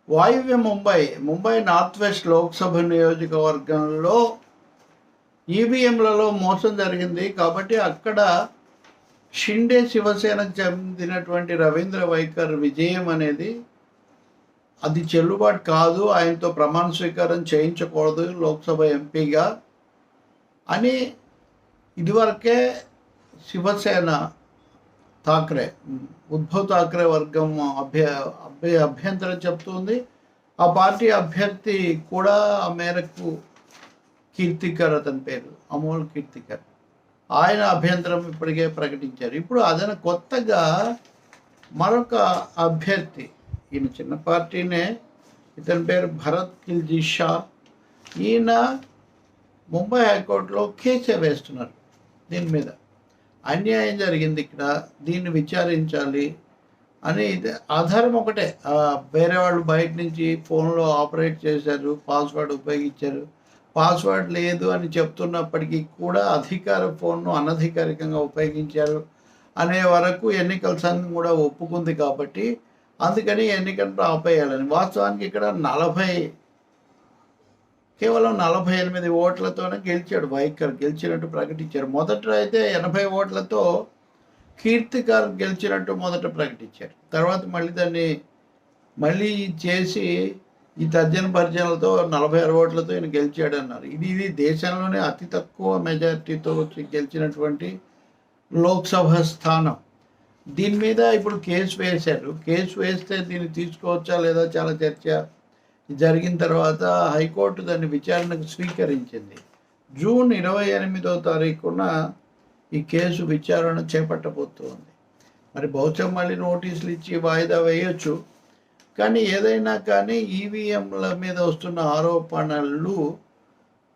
వాయువ్య Mumbai north west Lok Sabha నియోజకవర్గంలో ఈవీఎంలలో మోసం జరిగింది కాబట్టి అక్కడ షిండే శివసేనకు చెందినటువంటి రవీంద్ర వైఖర్ విజయం అనేది అది చెల్లుబాటు కాదు, ఆయనతో ప్రమాణ స్వీకారం చేయించకూడదు లోక్సభ ఎంపీగా అని ఇదివరకే శివసేన ఠాక్రే ఉద్ధవ్ ఠాక్రే వర్గం అభ్యంతరం చెప్తుంది. ఆ పార్టీ అభ్యర్థి కూడా ఆ మేరకు కీర్తికర్, అతని పేరు అమోల్ కీర్తికర్, ఆయన అభ్యంతరం ఇప్పటికే ప్రకటించారు. ఇప్పుడు అదన కొత్తగా మరొక అభ్యర్థి, ఈయన చిన్న పార్టీనే, ఇతని పేరు భరత్ ఖిల్జీ షా, ఈయన ముంబై హైకోర్టులో కేసే వేస్తున్నారు. దీని మీద అన్యాయం జరిగింది ఇక్కడ, దీన్ని విచారించాలి అని. ఆధారం ఒకటే, వేరే వాళ్ళు బయట నుంచి ఫోన్లో ఆపరేట్ చేశారు, పాస్వర్డ్ ఉపయోగించారు, పాస్వర్డ్ లేదు అని చెప్తున్నప్పటికీ కూడా అధికార ఫోన్ను అనధికారికంగా ఉపయోగించారు అనే వరకు ఎన్నికల సంఘం కూడా ఒప్పుకుంది. కాబట్టి అందుకని ఎన్నికలను ఆపేయాలని. వాస్తవానికి ఇక్కడ కేవలం 48 ఓట్లతోనే గెలిచాడు వైఖర్, గెలిచినట్టు ప్రకటించారు. మొదట అయితే 80 ఓట్లతో కీర్తికర్ గెలిచినట్టు మొదట ప్రకటించారు. తర్వాత మళ్ళీ చేసి ఈ తర్జన భర్జనలతో 46 ఓట్లతో ఈయన గెలిచాడు అన్నారు. ఇది దేశంలోనే అతి తక్కువ మెజారిటీతో గెలిచినటువంటి లోక్సభ స్థానం. దీని మీద ఇప్పుడు కేసు వేశారు. కేసు వేస్తే దీన్ని తీసుకోవచ్చా లేదా చాలా చర్చ జరిగిన తర్వాత హైకోర్టు దాన్ని విచారణకు స్వీకరించింది. జూన్ 28వ తారీఖున ఈ కేసు విచారణ చేపట్టబోతోంది. మరి బహుశా మళ్ళీ నోటీసులు ఇచ్చి వాయిదా వేయొచ్చు. కానీ ఏదైనా కానీ ఈవీఎంల మీద వస్తున్న ఆరోపణలు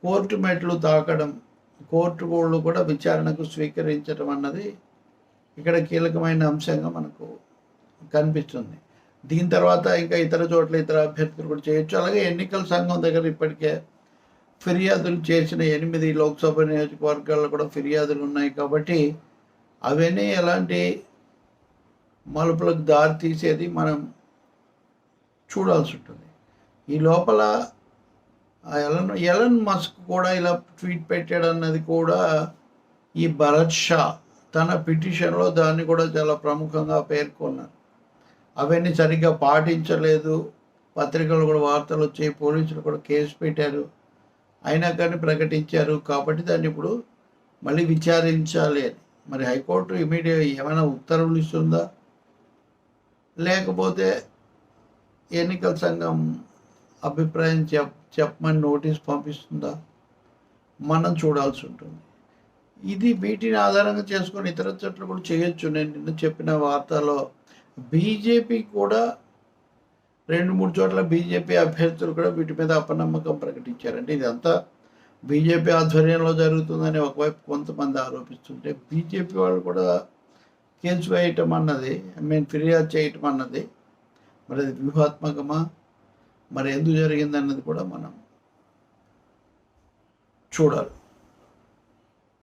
కోర్టు మెట్లు తాకడం, కోర్టు కూడా విచారణకు స్వీకరించడం అన్నది ఇక్కడ కీలకమైన అంశంగా మనకు కనిపిస్తుంది. దీని తర్వాత ఇంకా ఇతర చోట్ల ఇతర అభ్యర్థులు కూడా చేయొచ్చు. అలాగే ఎన్నికల సంఘం దగ్గర ఇప్పటికే ఫిర్యాదులు చేసిన 8 లోక్సభ నియోజకవర్గాల్లో కూడా ఫిర్యాదులు ఉన్నాయి. కాబట్టి అవన్నీ ఎలాంటి మలుపులకు దారి తీసేది మనం చూడాల్సి ఉంటుంది. ఈ లోపల ఎలన్ మస్క్ కూడా ఇలా ట్వీట్ పెట్టాడన్నది కూడా ఈ భరత్ షా తన పిటిషన్లో దాన్ని కూడా చాలా ప్రముఖంగా పేర్కొన్నారు. అవన్నీ సరిగ్గా పాటించలేదు, పత్రికలు కూడా వార్తలు వచ్చాయి, పోలీసులు కూడా కేసు పెట్టారు, అయినా కానీ ప్రకటించారు. కాబట్టి దాన్ని ఇప్పుడు మళ్ళీ విచారించాలి అని. మరి హైకోర్టు ఏమైనా ఉత్తర్వులు ఇస్తుందా, లేకపోతే ఎన్నికల సంఘం అభిప్రాయం చెప్పమని నోటీస్ పంపిస్తుందా, మనం చూడాల్సి ఉంటుంది. వీటిని ఆధారంగా చేసుకొని ఇతర చోట్ల కూడా చేయొచ్చు. నేను నిన్న చెప్పిన వార్తలో బీజేపీ కూడా 2-3 చోట్ల బీజేపీ అభ్యర్థులు కూడా వీటి మీద అపనమ్మకం ప్రకటించారంటే ఇదంతా బీజేపీ ఆధ్వర్యంలో జరుగుతుందని ఒకవైపు కొంతమంది ఆరోపిస్తుంటే, బీజేపీ వాళ్ళు కూడా కేసు వేయటం అన్నది, ఫిర్యాదు చేయటం అన్నది మరి అది వ్యూహాత్మకమా, మరి ఎందుకు జరిగిందన్నది కూడా మనం చూడాలి.